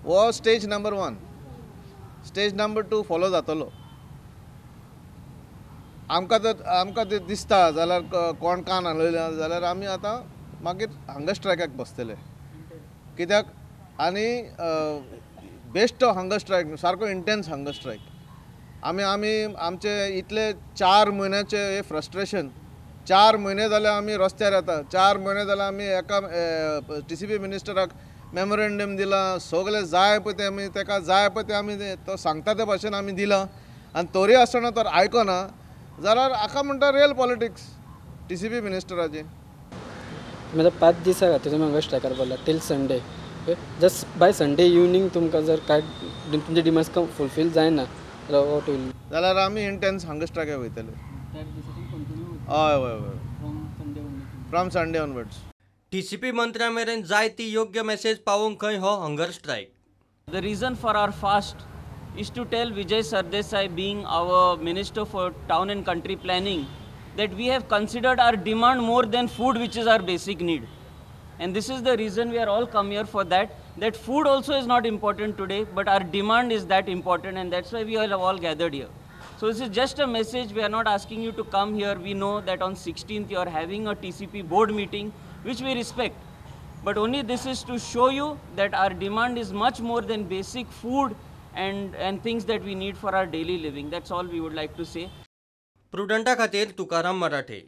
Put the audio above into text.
वो stage number 1. Stage number 2 follow जातलो. आमकां ते दिसता जाल्यार कोण कान हालयला जाल्यार आमी आतां मागीर हंगर स्ट्रायकाक बसतले. कित्याक आनी बेश्टो हंगर स्ट्रायक सारको इंटेन्स हंगर स्ट्रायक. आमी आमचे इतले 4 म्हयन्याचे हे फ्रस्ट्रेशन 4 म्हयने जाले आमी रस्त्यार येता. 4 म्हयने जाले आमी एका TCP मिनिस्टराक मेमोरेंडम दिला. सगळे जाय पळय ते आमी ताका जाय पळय ते आमी तो सांगता ते भाशेन आमी दिलां आनी तरी आसतना तो आयकना जाल्यार हाका म्हणटा रियल पॉलिटिक्स TCP मिनिस्टराची. म्हणजे 5 दिसा खातीर तुमी हांगा स्ट्रायकार बोरला till Sunday. Just by Sunday evening तुमकां जर काय तुमचे डिमांड्स फुलफील जायना जाल्यार वॉट वील जाल्यार आमी इंटेन्स हंगर स्ट्रायकाक वयतले. हय हय हय फ्रॉम संडे ऑनवर्ड्स. TCP मंत्र्या मेरेन जाय ती योग्य मेसेज पावोवंक खंय हो hunger strike. The reason for our fast is to tell Vijay Sardesai, being our Minister for Town and Country Planning, that we have considered our demand more than food, which is our basic need. And this is the reason we are all come here for that, that food also is not important today, but our demand is that important, and that's why we are all gathered here. So this is just a message. We are not asking you to come here. We know that on 16th you are having a TCP board meeting, which we respect. But only this is to show you that our demand is much more than basic food and things that we need for our daily living. That's all we would like to say. प्रुडंटा खातीर तुकाराम मराठे.